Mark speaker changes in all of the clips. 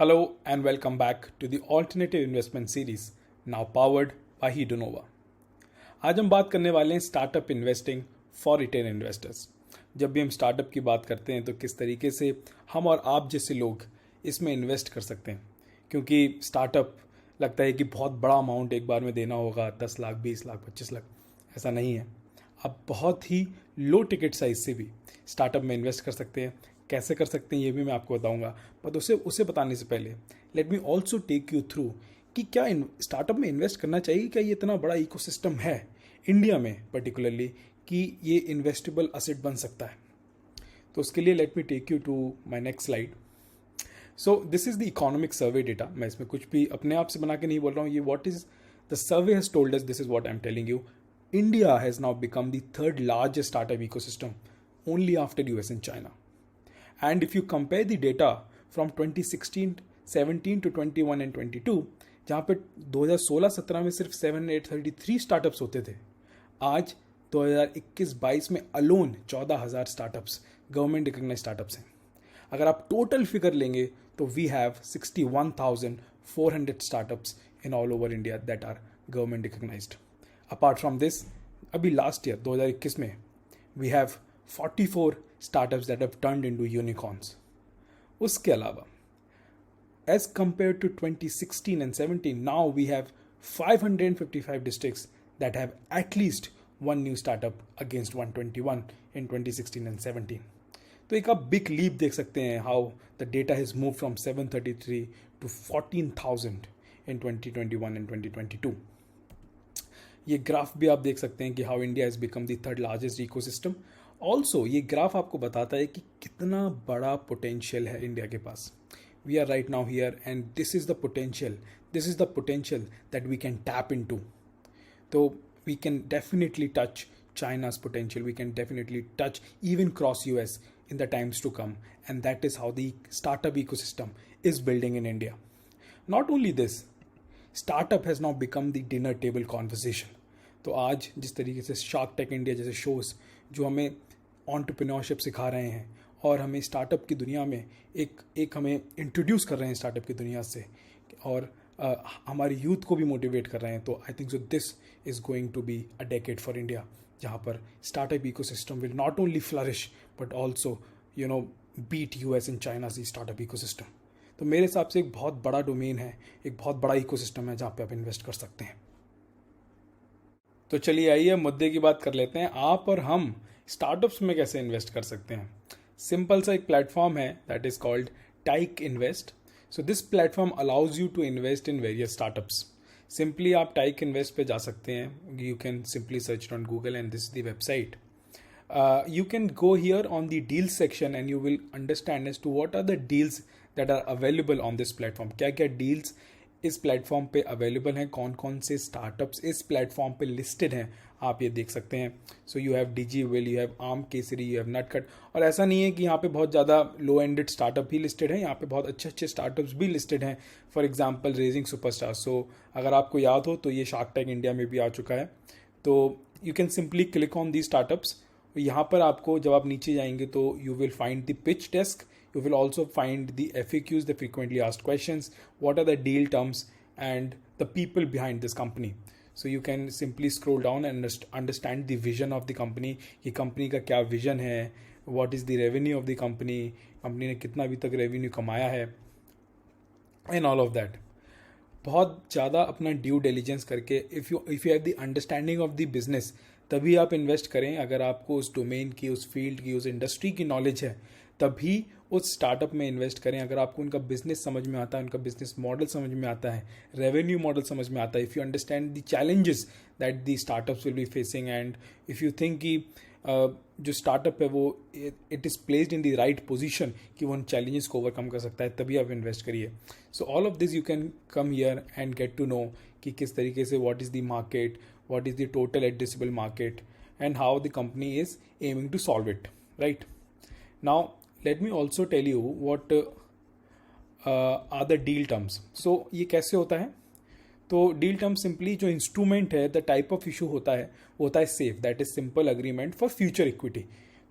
Speaker 1: Hello and welcome back to the Alternative Investment Series, now powered by Hedonova. आज हम बात करने वाले हैं startup investing for retail investors. जब भी हम स्टार्टअप की बात करते हैं तो किस तरीके से हम और आप जैसे लोग इसमें इन्वेस्ट कर सकते हैं, क्योंकि स्टार्टअप लगता है कि बहुत बड़ा अमाउंट एक बार में देना होगा, 10 लाख, 20 लाख, 25 लाख। ऐसा नहीं है। आप बहुत ही लो टिकट साइज से भी स्टार्टअप में इन्वेस्ट कर सकते हैं। कैसे कर सकते हैं ये भी मैं आपको बताऊंगा, पर उसे बताने से पहले let me also take you through कि क्या स्टार्टअप में इन्वेस्ट करना चाहिए। क्या ये इतना बड़ा इकोसिस्टम है इंडिया में पर्टिकुलरली कि ये इन्वेस्टेबल असेट बन सकता है? तो उसके लिए let me take you to my next slide. So this is the economic survey data. मैं इसमें कुछ भी अपने आप से बना के नहीं बोल रहा हूँ। ये what is the survey has told us, this is what I am telling you. India has now become the third largest startup ecosystem, only after US and China. And if you compare the data from 2016, 17 to 21 and 22, जहाँ पे 2016-17 में सिर्फ 7,833 startups होते थे, आज 2021-22 में alone 14,000 startups government recognise startups हैं। अगर आप टोटल फिगर लेंगे तो we have 61,400 startups in all over India that are government recognised. Apart from this, अभी लास्ट ईयर 2021 में we have 44 startups that have turned into unicorns. उसके अलावा as compare to 2016 and 17, now we have 555 districts that have at least one new startup against 121 in 2016 and 17। तो एक आप big leap देख सकते हैं, how the data has move from 733 to 14,000 in 2021 and 2022। ये graph भी आप देख सकते हैं कि how India has become the third largest ecosystem. Also ये ग्राफ आपको बताता है कि कितना बड़ा पोटेंशियल है इंडिया के पास। We are right now here and this is the potential that we can tap in to. तो we can definitely touch China's potential, we can definitely touch, even cross US in the times to come, and that is how the startup ecosystem is building in India. Not only this, startup has now become the dinner table conversation. तो आज जिस तरीके से shark take India जैसे shows जो हमें entrepreneurship सिखा रहे हैं और हमें स्टार्टअप की दुनिया में एक हमें इंट्रोड्यूस कर रहे हैं स्टार्टअप की दुनिया से, और हमारी यूथ को भी मोटिवेट कर रहे हैं, तो I think so this is going to be a decade for India, जहाँ पर startup ecosystem will not only flourish but also beat US and China's startup ecosystem. तो मेरे हिसाब से एक बहुत बड़ा डोमेन है, एक बहुत बड़ा इकोसिस्टम है जहाँ पे आप इन्वेस्ट कर सकते हैं। तो चलिए आइए मुद्दे की बात कर लेते हैं। आप और हम स्टार्टअप्स में कैसे इन्वेस्ट कर सकते हैं। सिंपल सा एक प्लेटफॉर्म है that is called Tyke invest. So this platform allows you to invest in various startups. Simply आप टाइक इन्वेस्ट पे जा सकते हैं। You can simply search on Google and this the website. You can go here on the deals section and you will understand as to what are the deals that are available on this platform. क्या क्या deals इस platform पे available हैं, कौन कौन से startups इस platform पे लिस्टेड हैं, आप ये देख सकते हैं। So you have DigiWell, you have आर्म केसरी, यू हैव नटकट। और ऐसा नहीं है कि यहाँ पे बहुत ज़्यादा लो एंडेड स्टार्टअप ही लिस्टेड है, यहाँ पे बहुत अच्छे अच्छे स्टार्टअप्स भी लिस्टेड हैं। For example raising superstar. So अगर आपको याद हो तो ये शार्क टैंक इंडिया में भी आ चुका है। तो you can simply click on the startups. यहाँ पर आपको जब आप नीचे जाएंगे तो you will find the pitch desk, you will also find the FAQs, the frequently asked questions, what are the deal terms and the people behind this company. So you can simply scroll down and understand the vision of the company, कि company का क्या vision है, what is the revenue of the company, company ने कितना अभी तक revenue कमाया है, and all of that. बहुत ज़्यादा अपना ड्यू डिलीजेंस करके if you have the understanding of the business, तभी आप इन्वेस्ट करें। अगर आपको उस डोमेन की, उस फील्ड की, उस इंडस्ट्री की नॉलेज है तभी उस स्टार्टअप में इन्वेस्ट करें। अगर आपको उनका बिजनेस समझ में आता है, उनका बिजनेस मॉडल समझ में आता है, रेवेन्यू मॉडल समझ में आता है, if you understand the challenges that the startups will be facing, and if you think कि जो स्टार्टअप है वो it is placed in the right position कि वो उन चैलेंजेस को ओवरकम कर सकता है, तभी आप इन्वेस्ट करिए। So all of this you can come here and get to know कि किस तरीके से what is the market, what is the total addressable market, and how the company is aiming to solve it, right? Now let me also tell you what are the deal terms. So ये कैसे होता है? तो deal term simply जो instrument है, the type of issue होता है वो होता है safe, that is simple agreement for future equity.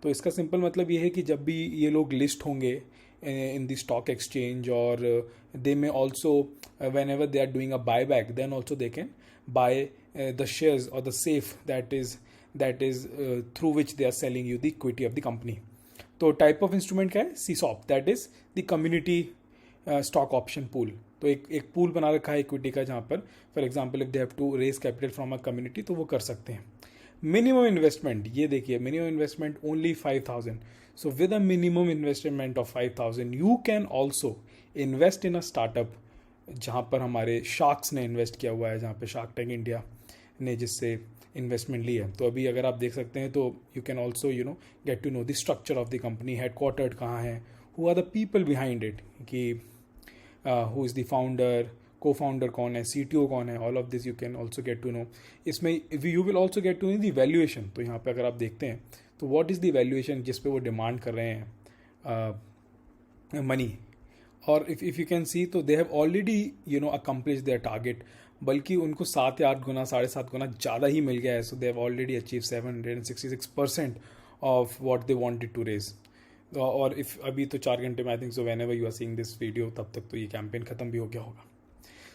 Speaker 1: तो इसका सिंपल मतलब ये है कि जब भी ये लोग लिस्ट होंगे in the stock exchange, or they may also, whenever they are doing a buyback, then also they can buy the shares or the safe that is through which they are selling you the equity of the company. तो type of instrument क्या है? CSOP, that is the community stock option pool. तो एक pool बना रखा है equity का, जहाँ पर for example if they have to raise capital from a community तो वो कर सकते हैं. मिनिमम इन्वेस्टमेंट, ये देखिए, minimum investment only 5,000. So with a minimum investment of 5,000 you can also invest in a startup, जहाँ पर हमारे शार्क्स ने इन्वेस्ट किया हुआ है, जहाँ पे शार्क टैंक इंडिया ने जिससे इन्वेस्टमेंट ली है. तो अभी अगर आप देख सकते हैं तो you can also get to know the structure of the company, headquartered कहाँ है, who are the people behind it, कि who is the founder, co-founder कौन है, CTO कौन है, all of this you can also get to know. इसमें you will also get to know the valuation. तो यहाँ पे अगर आप देखते हैं तो व्हाट इज़ द वैल्यूएशन जिस पे वो डिमांड कर रहे हैं मनी. और इफ यू कैन सी तो दे have already accomplish their target, बल्कि उनको 7 या 8 गुना 7.5 गुना ज़्यादा ही मिल गया है. So they have already achieve 766% of what they wanted to raise. और इफ अभी तो 4 घंटे में I think so whenever you are seeing this video तब तक तो ये कैंपेन खत्म भी हो गया होगा.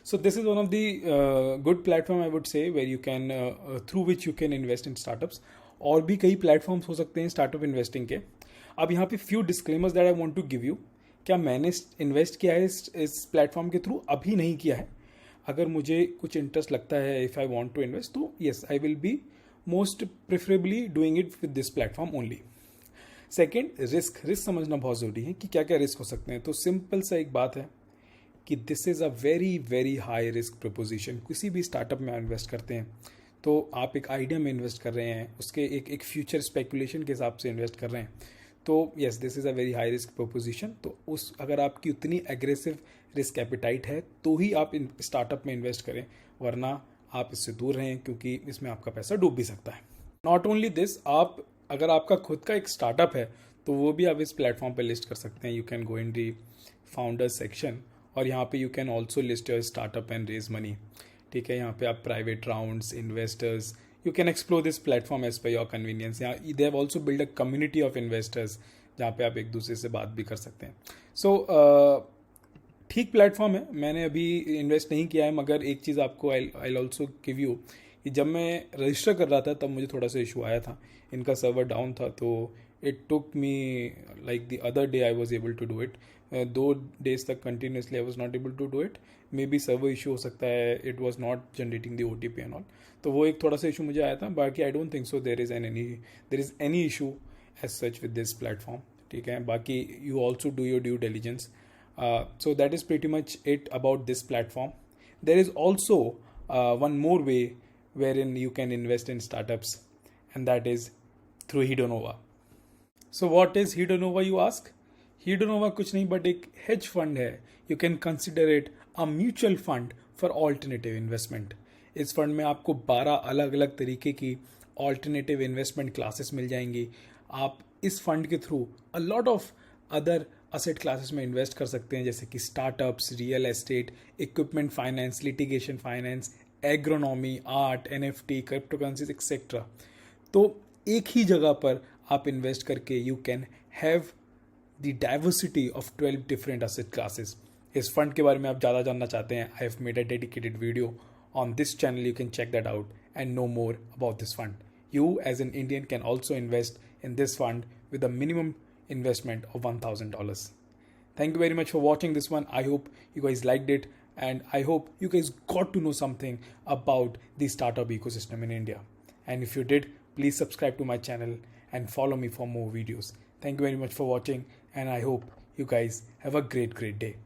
Speaker 1: So this is one of the good platform I would say where you can through which you can invest in startups. और भी कई प्लेटफॉर्म्स हो सकते हैं स्टार्टअप इन्वेस्टिंग के. अब यहाँ पे few disclaimers that I want to give you. क्या मैंने इन्वेस्ट किया है इस प्लेटफॉर्म के थ्रू? अभी नहीं किया है. अगर मुझे कुछ इंटरेस्ट लगता है, if I want to invest, तो yes I will be most preferably doing it with this platform only. Second, risk समझना बहुत ज़रूरी है कि क्या क्या रिस्क हो सकते हैं. तो सिंपल सा एक बात है कि this is a very very high risk preposition. किसी भी स्टार्टअप में इन्वेस्ट करते हैं तो आप एक आइडिया में इन्वेस्ट कर रहे हैं, उसके एक फ्यूचर स्पेकुलेशन के हिसाब से इन्वेस्ट कर रहे हैं. तो yes, this is a very high risk proposition. तो अगर आपकी उतनी एग्रेसिव रिस्क एपिटाइट है तो ही आप इन स्टार्टअप में इन्वेस्ट करें, वरना आप इससे दूर रहें, क्योंकि इसमें आपका पैसा डूब भी सकता है. नॉट ओनली दिस, अगर आपका खुद का एक स्टार्टअप है तो वो भी आप इस प्लेटफॉर्म पे लिस्ट कर सकते हैं. You can go in the founders section और यहाँ पे you can also list your startup and raise money. ठीक है, यहाँ पे आप private rounds, investors, you can explore this platform as per your convenience. यहाँ they have also built a community of investors जहाँ पे आप एक दूसरे से बात भी कर सकते हैं. So ठीक प्लेटफॉर्म है. मैंने अभी इन्वेस्ट नहीं किया है, मगर एक चीज़ आपको आई ऑल्सो गिव यू कि जब मैं रजिस्टर कर रहा था तब मुझे थोड़ा सा इशू आया था. इनका सर्वर डाउन था, तो it took me like the other day I was able to do it. 2 days तक continuously I was not able to do it. Maybe server issue हो सकता है, it was not generating the OTP and all. तो वो एक थोड़ा सा issue मुझे आया था. बाकी I don't think so there is any issue as such with this platform. ठीक है, बाकी you also do your due diligence. So that is pretty much it about this platform. There is also one more way wherein you can invest in startups, and that is through Hedonova. So what is Hedonova, you ask? Hedonova कुछ नहीं but एक hedge fund है. You can consider it a mutual fund for alternative investment. इस fund में आपको 12 अलग अलग तरीके की alternative investment classes मिल जाएंगी. आप इस फंड के through a lot of other asset classes में इन्वेस्ट कर सकते हैं, जैसे कि startups, real estate, equipment finance, litigation finance, agronomy, art, NFT, crypto currencies etcetera. तो एक ही जगह पर आप इन्वेस्ट करके you can have the diversity of 12 different asset classes. इस फंड के बारे में आप ज़्यादा जानना चाहते हैं, I have made a dedicated video on this channel. You can check that out and know more about this fund. You as an Indian can also invest in this fund with a minimum investment of $1,000. Thank you very much for watching this one. I hope you guys liked it, and I hope you guys got to know something about the startup ecosystem in India. And if you did, please subscribe to my channel and follow me for more videos. Thank you very much for watching, and I hope you guys have a great day.